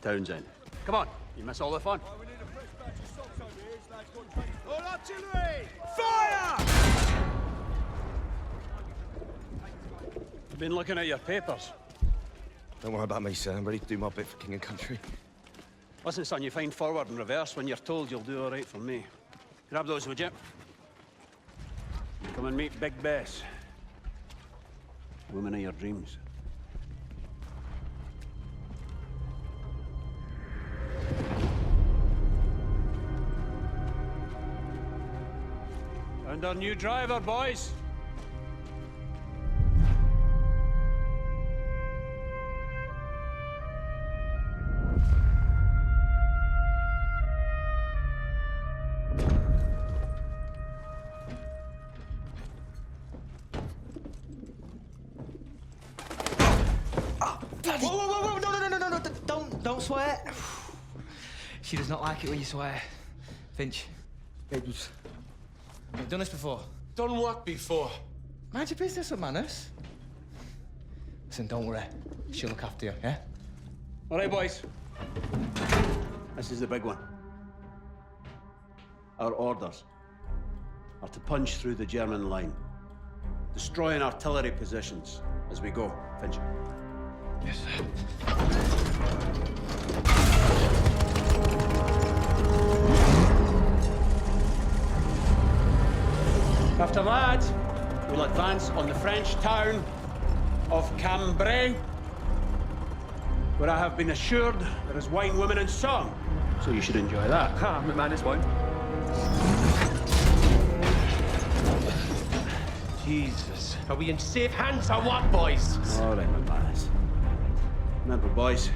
Townsend. Come on, you miss all the fun. All artillery! Fire! Been looking at your papers. Don't worry about me, sir. I'm ready to do my bit for king and country. Listen, son, you find forward and reverse when you're told you'll do all right for me. Grab those, would you? Come and meet Big Bess. Woman of your dreams. And our new driver, boys. Whoa, no, don't swear. She does not like it when you swear. Finch, we've done this before. Done what before? Mind your business with manners. Listen, don't worry. She'll look after you, yeah? All right, boys. This is the big one. Our orders are to punch through the German line, destroying artillery positions as we go. Finch. Yes, sir. After that, we'll advance on the French town of Cambrai, where I have been assured there is wine, women, and song. So you should enjoy that. Ha, McMahon is wine. Jesus. Are we in safe hands or what, boys? All right, my lads. Remember, boys,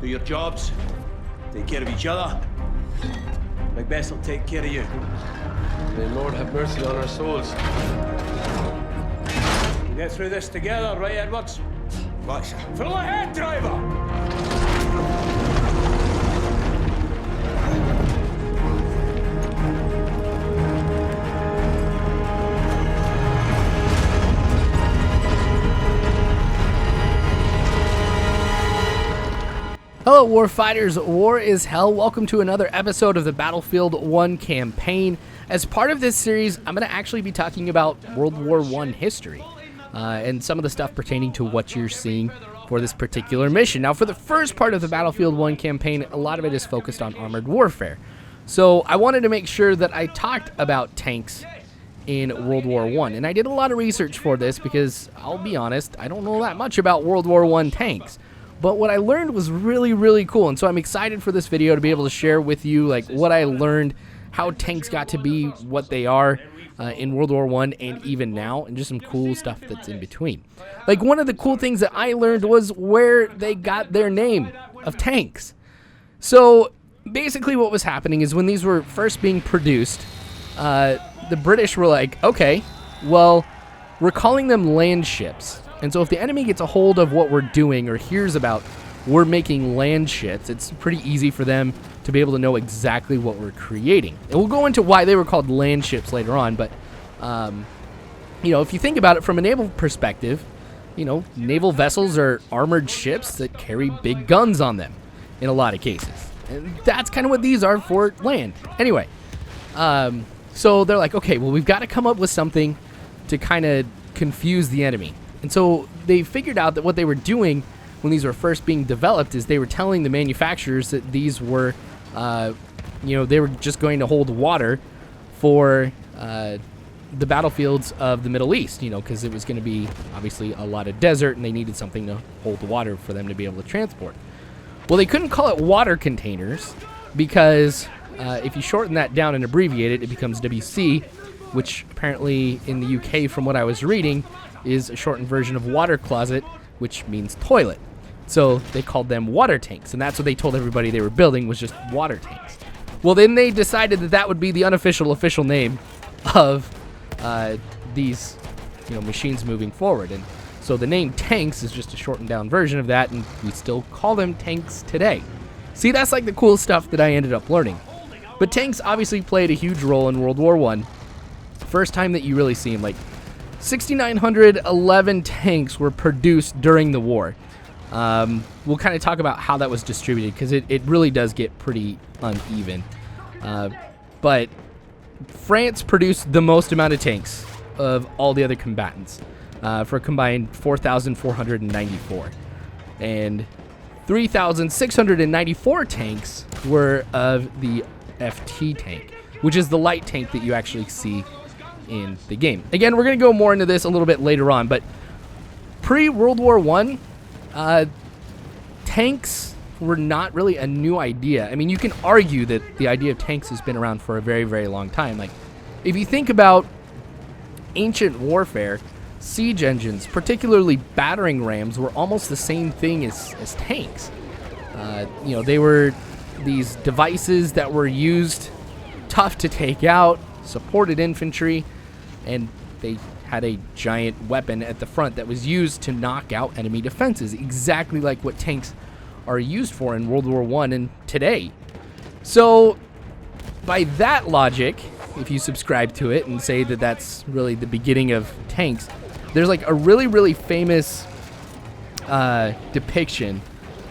do your jobs, take care of each other. Big Bess will take care of you. May the Lord have mercy on our souls. We'll get through this together, right, Edwards? Right, sir. Full ahead, driver! Hello Warfighters, War is Hell. Welcome to another episode of the Battlefield 1 campaign. As part of this series, I'm going to actually be talking about World War I history and some of the stuff pertaining to what you're seeing for this particular mission. Now, for the first part of the Battlefield 1 campaign, a lot of it is focused on armored warfare. So I wanted to make sure that I talked about tanks in World War I. And I did a lot of research for this because, I'll be honest, I don't know that much about World War I tanks. But what I learned was really, really cool, and so I'm excited for this video to be able to share with you like what I learned, how tanks got to be what they are in World War I and even now, and just some cool stuff that's in between. Like, one of the cool things that I learned was where they got their name of tanks. So basically what was happening is when these were first being produced, the British were like, okay, well, we're calling them land ships. And so if the enemy gets a hold of what we're doing or hears about we're making land ships, it's pretty easy for them to be able to know exactly what we're creating. And we'll go into why they were called land ships later on, but, you know, if you think about it from a naval perspective, you know, naval vessels are armored ships that carry big guns on them in a lot of cases. And that's kind of what these are for land. Anyway, so they're like, okay, well, we've got to come up with something to kind of confuse the enemy. And so they figured out that what they were doing when these were first being developed is they were telling the manufacturers that these were, you know, they were just going to hold water for the battlefields of the Middle East, you know, because it was going to be obviously a lot of desert and they needed something to hold the water for them to be able to transport. Well, they couldn't call it water containers because if you shorten that down and abbreviate it, it becomes WC, which apparently in the UK, from what I was reading, is a shortened version of water closet, which means toilet. So they called them water tanks, and that's what they told everybody they were building was just water tanks. Well, then they decided that that would be the unofficial official name of these, you know, machines moving forward. And so the name tanks is just a shortened down version of that, and we still call them tanks today. See, that's like the cool stuff that I ended up learning. But tanks obviously played a huge role in World War I. First time that you really see them, like 6,911 tanks were produced during the war. We'll kind of talk about how that was distributed, because it really does get pretty uneven. But France produced the most amount of tanks of all the other combatants, for a combined 4,494. And 3,694 tanks were of the FT tank, which is the light tank that you actually see in the game. Again, we're going to go more into this a little bit later on, but pre-World War I, tanks were not really a new idea. I mean, you can argue that the idea of tanks has been around for a very, very long time. Like, if you think about ancient warfare, siege engines, particularly battering rams, were almost the same thing as tanks. You know, they were these devices that were used, tough to take out, supported infantry, and they had a giant weapon at the front that was used to knock out enemy defenses, exactly like what tanks are used for in World War I and today. So, by that logic, if you subscribe to it and say that that's really the beginning of tanks, there's like a really, really famous depiction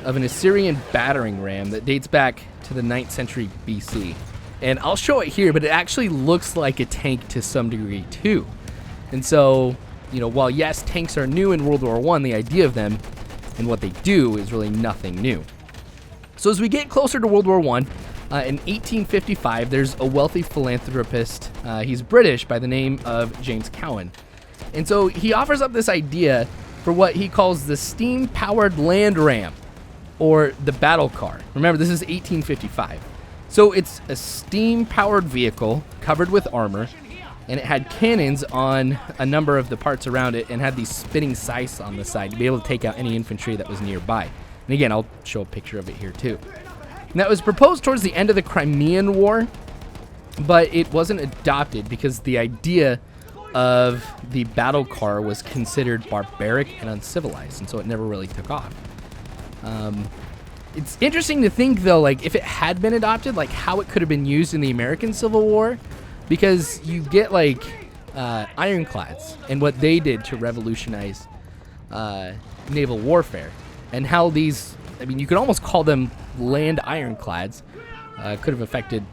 of an Assyrian battering ram that dates back to the 9th century BC. And I'll show it here, but it actually looks like a tank to some degree too. And so, you know, while yes, tanks are new in World War I, the idea of them and what they do is really nothing new. So as we get closer to World War I, in 1855, there's a wealthy philanthropist. He's British by the name of James Cowan. And so he offers up this idea for what he calls the steam-powered land ram, or the battle car. Remember, this is 1855. So it's a steam-powered vehicle covered with armor, and it had cannons on a number of the parts around it and had these spinning scythes on the side to be able to take out any infantry that was nearby. And again, I'll show a picture of it here too. And that was proposed towards the end of the Crimean War, but it wasn't adopted because the idea of the battle car was considered barbaric and uncivilized, and so it never really took off. It's interesting to think, though, like, if it had been adopted, like, how it could have been used in the American Civil War, because you get, like, ironclads and what they did to revolutionize naval warfare, and how these, I mean, you could almost call them land ironclads, could have affected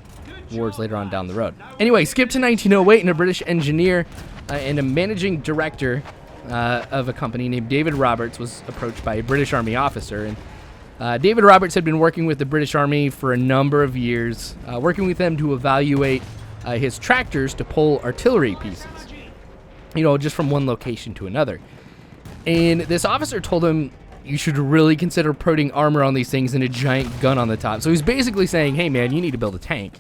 wars later on down the road. Anyway, skip to 1908, and a British engineer and a managing director of a company named David Roberts was approached by a British Army officer, and David Roberts had been working with the British Army for a number of years, working with them to evaluate his tractors to pull artillery pieces, you know, just from one location to another. And this officer told him, you should really consider putting armor on these things and a giant gun on the top. So he's basically saying, hey man, you need to build a tank.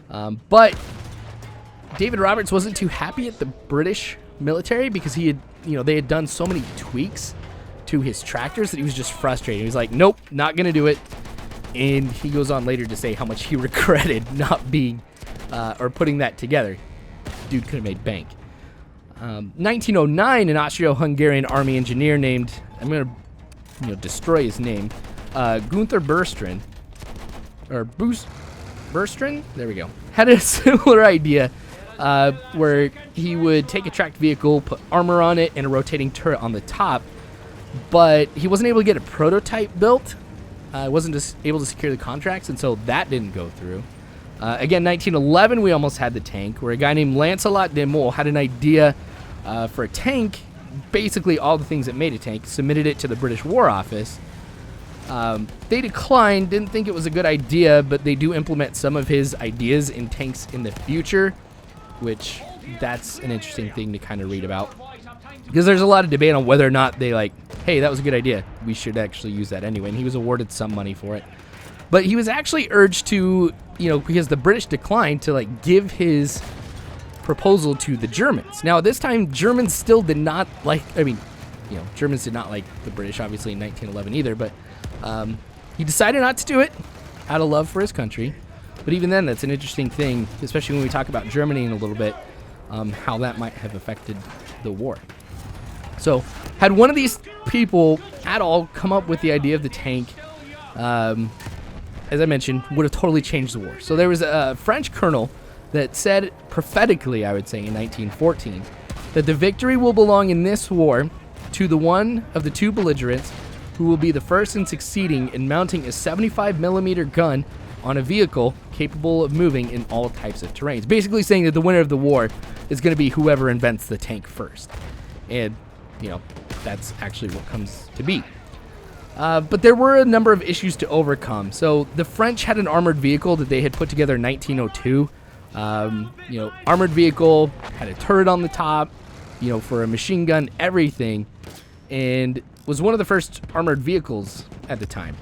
But David Roberts wasn't too happy at the British military because he had, you know, they had done so many tweaks to his tractors that he was just frustrated. He was like, nope, not gonna do it. And he goes on later to say how much he regretted not being or putting that together. Dude could have made bank. 1909, an Austro-Hungarian army engineer named, I'm gonna, you know, destroy his name, Gunther Berstrand, or Berstrand, there we go, had a similar idea where he would take a tracked vehicle, put armor on it, and a rotating turret on the top, but he wasn't able to get a prototype built. Wasn't just able to secure the contracts, and so that didn't go through. Again, 1911, we almost had the tank, where a guy named Lancelot de Mol had an idea for a tank, basically all the things that made a tank, submitted it to the British War Office. They declined, didn't think it was a good idea, but they do implement some of his ideas in tanks in the future, which that's an interesting thing to kind of read about. Because there's a lot of debate on whether or not they like, hey, that was a good idea, we should actually use that anyway, and he was awarded some money for it. But he was actually urged to, you know, because the British declined, to like give his proposal to the Germans. Now at this time, Germans still did not like, I mean, you know, Germans did not like the British obviously in 1911 either, but he decided not to do it out of love for his country. But even then, that's an interesting thing, especially when we talk about Germany in a little bit, how that might have affected the war. So, had one of these people at all come up with the idea of the tank, as I mentioned, would have totally changed the war. So there was a French colonel that said, prophetically, I would say, in 1914, that the victory will belong in this war to the one of the two belligerents who will be the first in succeeding in mounting a 75mm gun on a vehicle capable of moving in all types of terrains. Basically saying that the winner of the war is going to be whoever invents the tank first. And, you know, that's actually what comes to be. But there were a number of issues to overcome. So the French had an armored vehicle that they had put together in 1902. You know, armored vehicle, had a turret on the top, you know, for a machine gun, everything. And was one of the first armored vehicles at the time.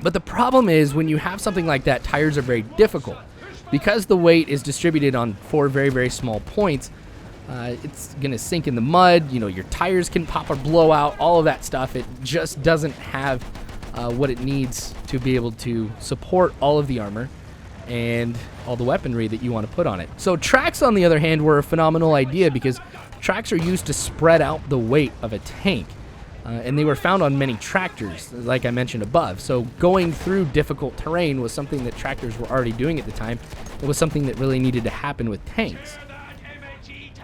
But the problem is when you have something like that, tires are very difficult. Because the weight is distributed on 4 very, very small points, it's going to sink in the mud. You know, your tires can pop or blow out, all of that stuff. It just doesn't have what it needs to be able to support all of the armor and all the weaponry that you want to put on it. So tracks, on the other hand, were a phenomenal idea because tracks are used to spread out the weight of a tank. And they were found on many tractors, like I mentioned above. So going through difficult terrain was something that tractors were already doing at the time. It was something that really needed to happen with tanks.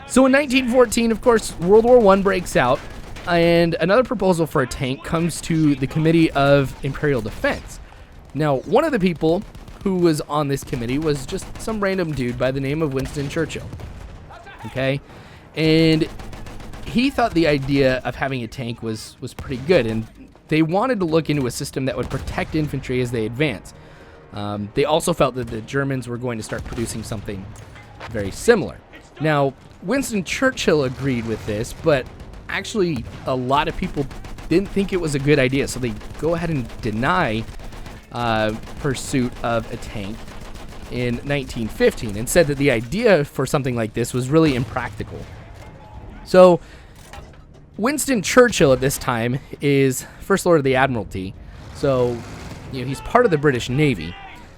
So in 1914, of course, World War I breaks out, and another proposal for a tank comes to the Committee of Imperial Defense. Now, one of the people who was on this committee was just some random dude by the name of Winston Churchill. Okay? And he thought the idea of having a tank was pretty good, and they wanted to look into a system that would protect infantry as they advance. They also felt that the Germans were going to start producing something very similar. Now, Winston Churchill agreed with this, but actually a lot of people didn't think it was a good idea, so they go ahead and deny pursuit of a tank in 1915 and said that the idea for something like this was really impractical. So Winston Churchill at this time is First Lord of the Admiralty, so you know he's part of the British Navy.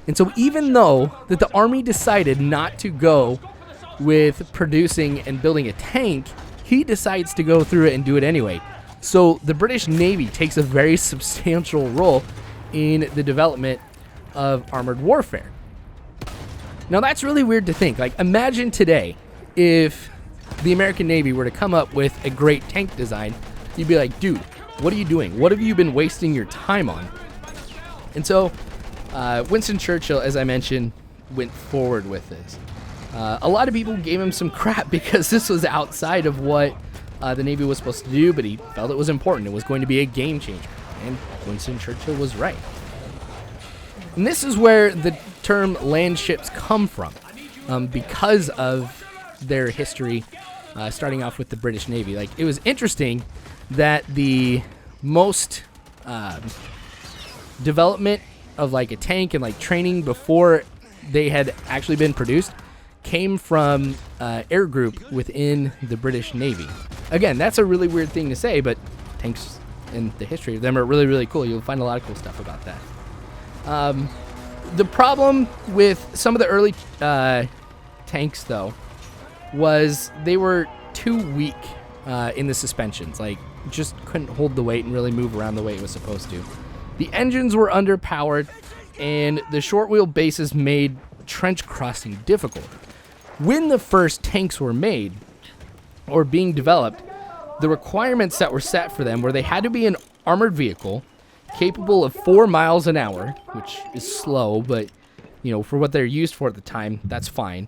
And so even though that the Army decided not to go with producing and building a tank, he decides to go through it and do it anyway. So the British Navy takes a very substantial role in the development of armored warfare. Now that's really weird to think. Like, imagine today if the American Navy were to come up with a great tank design, you'd be like, dude, what are you doing? What have you been wasting your time on? And so Winston Churchill, as I mentioned, went forward with this. A lot of people gave him some crap because this was outside of what the Navy was supposed to do, but he felt it was important. It was going to be a game changer. And Winston Churchill was right. And this is where the term land ships come from, because of their history, starting off with the British Navy. Like, it was interesting that the most development of like a tank and like training before they had actually been produced came from air group within the British Navy. Again, that's a really weird thing to say, but tanks and the history of them are really, really cool. You'll find a lot of cool stuff about that. The problem with some of the early tanks, though, was they were too weak in the suspensions. Like, just couldn't hold the weight and really move around the way it was supposed to. The engines were underpowered, and the short wheel bases made trench crossing difficult. When the first tanks were made or being developed, the requirements that were set for them were they had to be an armored vehicle capable of 4 miles an hour, which is slow, but you know, for what they're used for at the time, that's fine.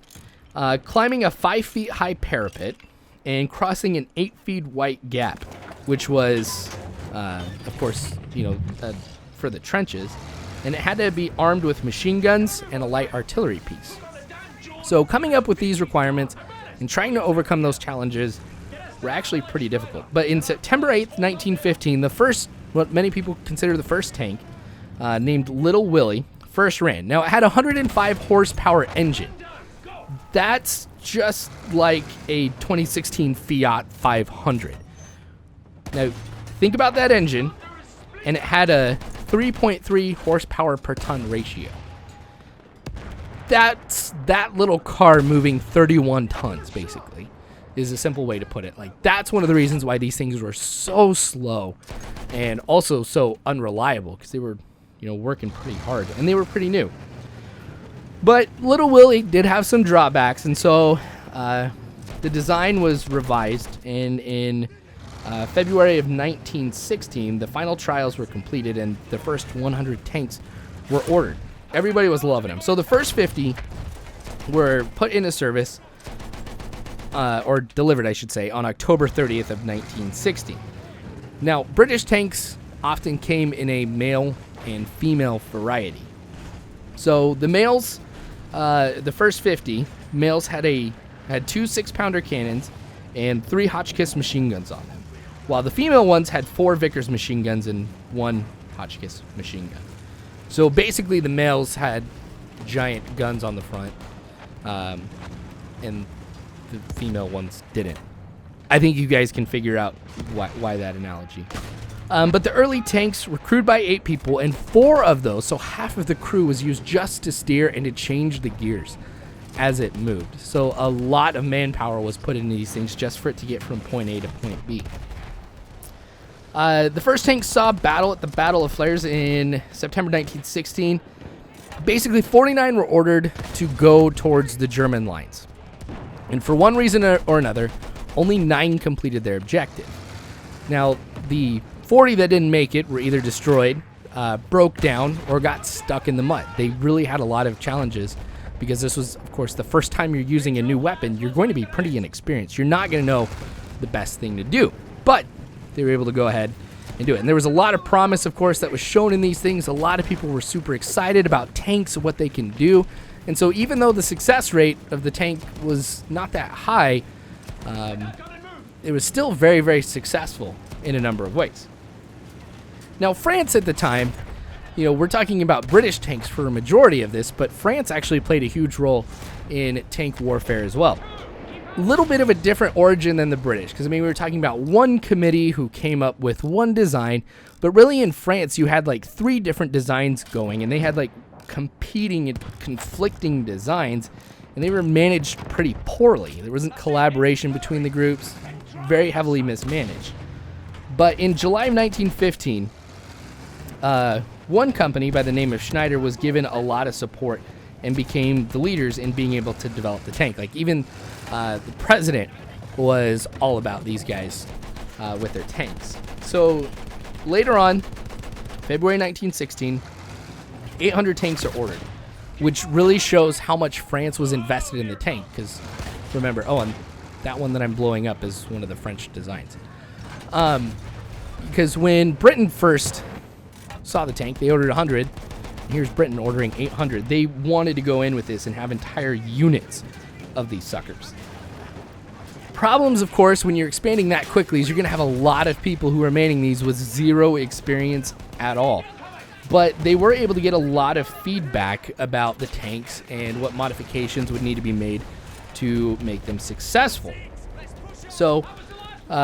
Climbing a 5 feet high parapet and crossing an 8 feet wide gap, which was, of course, you know, for the trenches. And it had to be armed with machine guns and a light artillery piece. So coming up with these requirements and trying to overcome those challenges were actually pretty difficult. But in September 8th, 1915, the first, what many people consider the first tank, named Little Willie, first ran. Now, it had a 105 horsepower engine. That's just like a 2016 Fiat 500. Now, think about that engine, and it had a 3.3 horsepower per ton ratio. That's that little car moving 31 tons, basically, is a simple way to put it. Like, that's one of the reasons why these things were so slow and also so unreliable, because they were, you know, working pretty hard, and they were pretty new. But Little Willie did have some drawbacks, and so the design was revised, and in February of 1916, the final trials were completed and the first 100 tanks were ordered. Everybody was loving them. So the first 50 were put into service, or delivered, I should say, on October 30th of 1916. Now, British tanks often came in a male and female variety. So the males, the first 50 males had two 6-pounder cannons and 3 Hotchkiss machine guns on them, while the female ones had 4 Vickers machine guns and 1 Hotchkiss machine gun. So basically the males had giant guns on the front, and the female ones didn't. I think you guys can figure out why that analogy. But the early tanks were crewed by 8 people, and 4 of those, so half of the crew, was used just to steer and to change the gears as it moved. So a lot of manpower was put into these things just for it to get from point A to point B. The first tank saw battle at the Battle of Flares in September 1916. Basically, 49 were ordered to go towards the German lines. And for one reason or another, only 9 completed their objective. Now, the 40 that didn't make it were either destroyed, broke down, or got stuck in the mud. They really had a lot of challenges because this was, of course, the first time you're using a new weapon. You're going to be pretty inexperienced. You're not going to know the best thing to do. But they were able to go ahead and do it. And there was a lot of promise, of course, that was shown in these things. A lot of people were super excited about tanks and what they can do. And so even though the success rate of the tank was not that high, it was still very, very successful in a number of ways. Now, France at the time, you know, we're talking about British tanks for a majority of this, but France actually played a huge role in tank warfare as well. A little bit of a different origin than the British, because I mean, we were talking about one committee who came up with one design, but really in France you had like 3 different designs going, and they had like competing and conflicting designs, and they were managed pretty poorly. There wasn't collaboration between the groups, very heavily mismanaged. But in July of 1915, one company by the name of Schneider was given a lot of support and became the leaders in being able to develop the tank. Like even the president was all about these guys with their tanks. So later on, February 1916, 800 tanks are ordered, which really shows how much France was invested in the tank. Because remember, and that one that I'm blowing up is one of the French designs. Because when Britain first saw the tank, they ordered 100. Here's Britain ordering 800. They wanted to go in with this and have entire units of these suckers. Problems, of course, when you're expanding that quickly is you're going to have a lot of people who are manning these with 0 experience at all. But they were able to get a lot of feedback about the tanks and what modifications would need to be made to make them successful. So,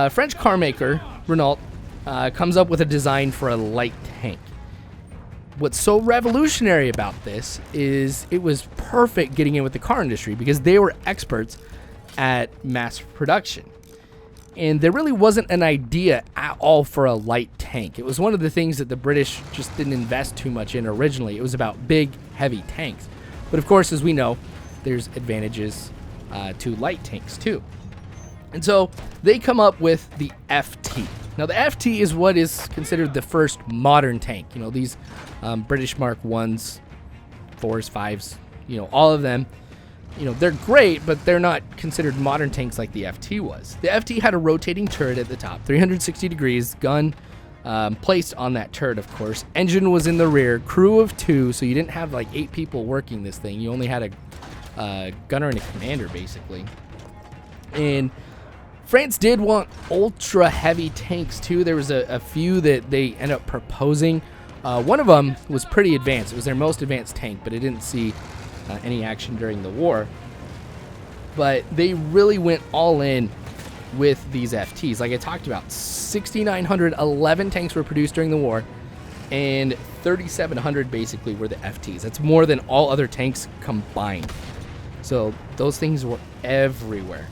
French car maker Renault comes up with a design for a light tank. What's so revolutionary about this is it was perfect getting in with the car industry because they were experts at mass production. And there really wasn't an idea at all for a light tank. It was one of the things that the British just didn't invest too much in originally. It was about big, heavy tanks. But of course, as we know, there's advantages to light tanks too. And so they come up with the FT. Now the FT is what is considered the first modern tank. You know, these British Mark 1s, 4s, 5s, you know, all of them, you know, they're great, but they're not considered modern tanks like the FT was. The FT had a rotating turret at the top, 360 degrees, gun placed on that turret, of course. Engine was in the rear, crew of 2, so you didn't have like 8 people working this thing. You only had a gunner and a commander, basically. And France did want ultra heavy tanks too. There was a few that they ended up proposing. One of them was pretty advanced. It was their most advanced tank, but it didn't see any action during the war. But they really went all in with these FTs. Like I talked about, 6,911 tanks were produced during the war, and 3,700 basically were the FTs. That's more than all other tanks combined. So those things were everywhere.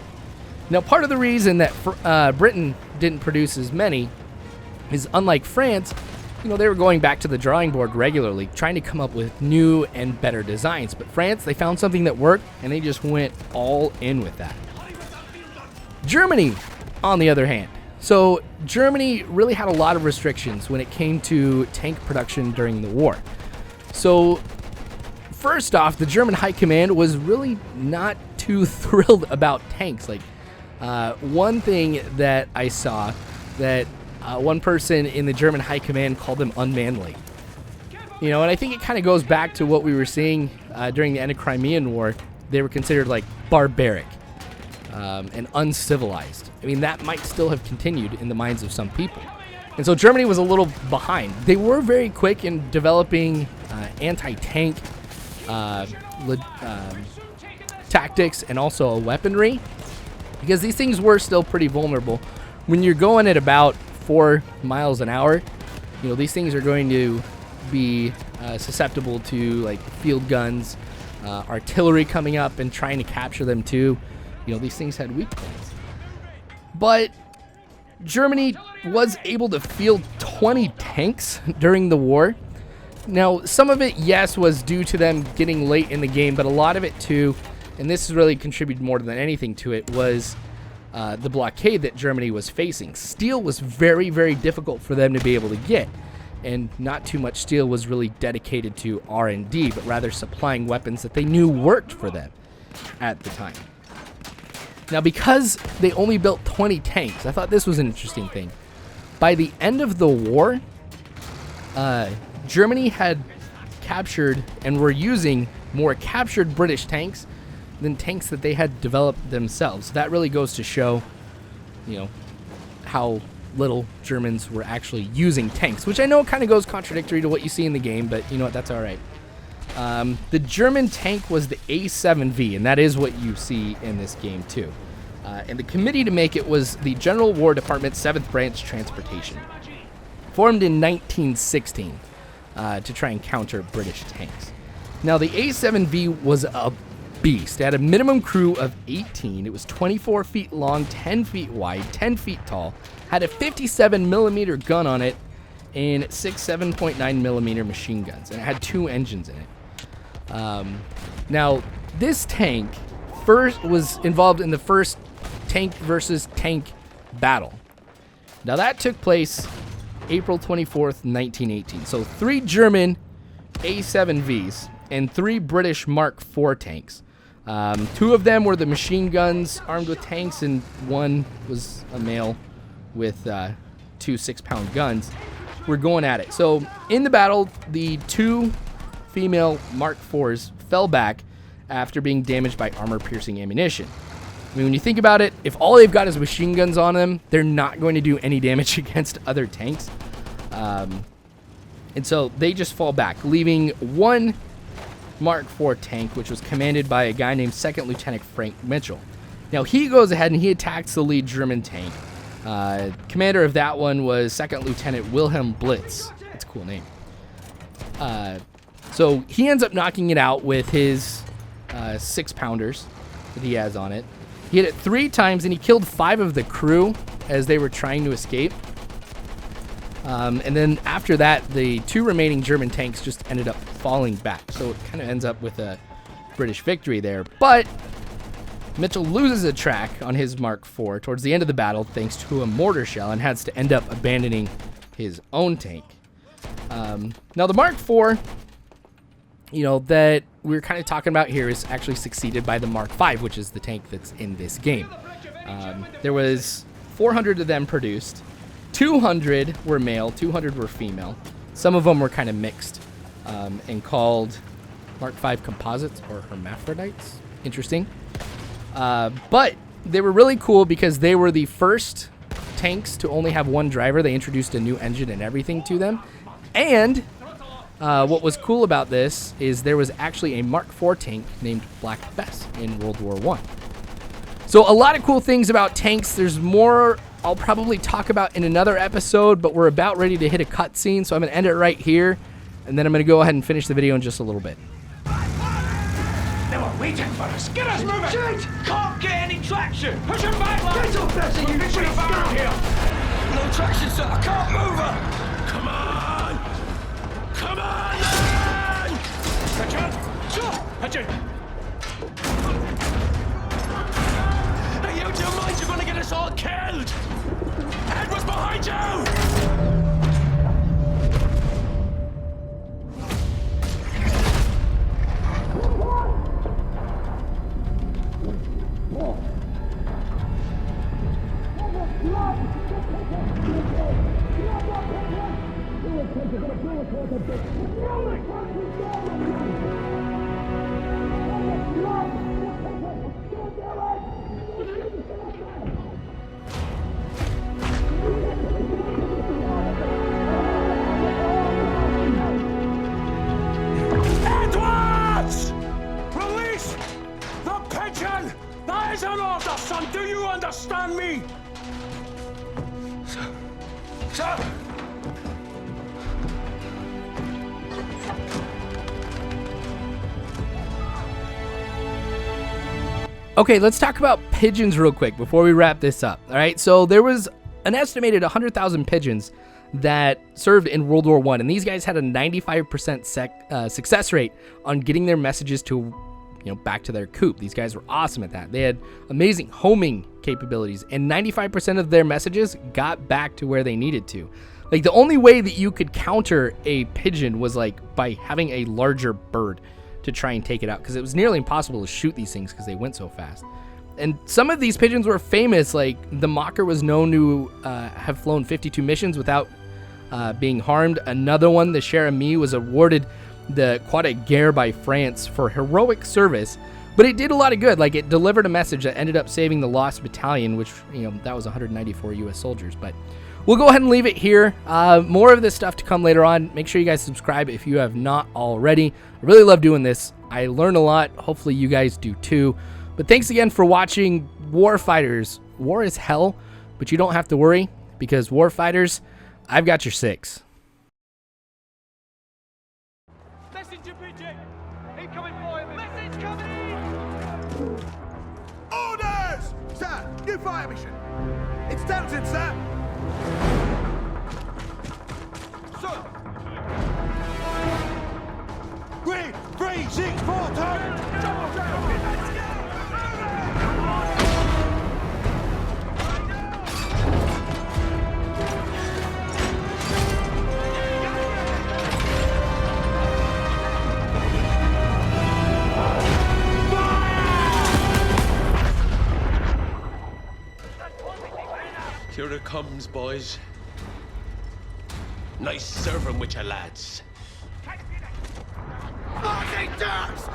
Now, part of the reason that Britain didn't produce as many is, unlike France, you know, they were going back to the drawing board regularly, trying to come up with new and better designs. But France, they found something that worked, and they just went all in with that. Germany, on the other hand, So Germany really had a lot of restrictions when it came to tank production during the war. So first off, the German High Command was really not too thrilled about tanks. Like one thing that I saw that one person in the German High Command called them unmanly. You know, and I think it kind of goes back to what we were seeing during the end of Crimean War. They were considered like barbaric and uncivilized. I mean, that might still have continued in the minds of some people. And so Germany was a little behind. They were very quick in developing anti-tank tactics and also weaponry, because these things were still pretty vulnerable. When you're going at about 4 miles an hour, you know, these things are going to be susceptible to like field guns, artillery coming up and trying to capture them too. You know, these things had weak points. But Germany was able to field 20 tanks during the war. Now, some of it, yes, was due to them getting late in the game, but a lot of it too, and this really contributed more than anything to it, was the blockade that Germany was facing. Steel was very, very difficult for them to be able to get, and not too much steel was really dedicated to R&D, but rather supplying weapons that they knew worked for them at the time. Now, because they only built 20 tanks, I thought this was an interesting thing. By the end of the war, Germany had captured and were using more captured British tanks than tanks that they had developed themselves. That really goes to show, you know, how little Germans were actually using tanks, which I know kind of goes contradictory to what you see in the game, but you know what, that's all right. The German tank was the A7V, and that is what you see in this game too. And the committee to make it was the General War Department 7th Branch Transportation, formed in 1916 to try and counter British tanks. Now, the A7V was a beast. It had a minimum crew of 18. It was 24 feet long, 10 feet wide, 10 feet tall, had a 57 millimeter gun on it, and 6 7.9 millimeter machine guns, and it had 2 engines in it. Now, this tank first was involved in the first tank versus tank battle. Now, that took place April 24th, 1918. So 3 German A7Vs and 3 British Mark IV tanks. 2 of them were the machine guns armed with tanks, and 1 was a male with 2 6-pound guns. We're going at it. So in the battle, the 2 female Mark IVs fell back after being damaged by armor-piercing ammunition. I mean, when you think about it, if all they've got is machine guns on them, they're not going to do any damage against other tanks. And so they just fall back, leaving 1 Mark IV tank, which was commanded by a guy named 2nd Lieutenant Frank Mitchell. Now, he goes ahead and he attacks the lead German tank. Commander of that one was 2nd Lieutenant Wilhelm Blitz. That's a cool name. So he ends up knocking it out with his 6-pounders that he has on it. He hit it 3 times, and he killed 5 of the crew as they were trying to escape. And then after that, the 2 remaining German tanks just ended up falling back. So it kind of ends up with a British victory there. But Mitchell loses a track on his Mark IV towards the end of the battle thanks to a mortar shell, and has to end up abandoning his own tank. Now, the Mark IV, you know, that we're kind of talking about here is actually succeeded by the Mark V, which is the tank that's in this game. There was 400 of them produced. 200 were male, 200 were female. Some of them were kind of mixed and called Mark V composites or hermaphrodites. Interesting. But they were really cool because they were the first tanks to only have 1 driver. They introduced a new engine and everything to them. And what was cool about this is there was actually a Mark IV tank named Black Bess in World War I. So a lot of cool things about tanks. There's more I'll probably talk about in another episode, but we're about ready to hit a cutscene, so I'm going to end it right here, and then I'm going to go ahead and finish the video in just a little bit. They were waiting for us. Get us moving! Jade! Can't get any traction! Push him back, lad! Get up, Bessie, you Push freak him back scum! here! No traction, sir. I can't move her. Come on! Come on, then! Richard! Sure! Richard! Are you out of your mind? You're going to get us all killed! Head Edwards! Release the pigeon! That is an order, son! Do you understand me? Sir! Okay, let's talk about pigeons real quick before we wrap this up. All right, so there was an estimated 100,000 pigeons that served in World War I, and these guys had a 95% success rate on getting their messages to, back to their coop. These guys were awesome at that. They had amazing homing capabilities, and 95% of their messages got back to where they needed to. Like, the only way that you could counter a pigeon was like by having a larger bird to try and take it out, because it was nearly impossible to shoot these things because they went so fast. And some of these pigeons were famous. Like, the Mocker was known to have flown 52 missions without being harmed. Another one, the Cher Ami, was awarded the Croix de Guerre by France for heroic service, but it did a lot of good. Like, it delivered a message that ended up saving the lost battalion, which, that was 194 U.S. soldiers. But we'll go ahead and leave it here. More of this stuff to come later on. Make sure you guys subscribe if you have not already. I really love doing this. I learn a lot. Hopefully you guys do too. But thanks again for watching Warfighters. War is hell, but you don't have to worry, because Warfighters, I've got your six. Messenger pigeon! Incoming boy! Message coming! Orders! Sir, new fire mission. It's Downton, sir. Sir. 3, 6, 4, turn! Here it comes, boys. Nice serving with your lads. Marching ducks!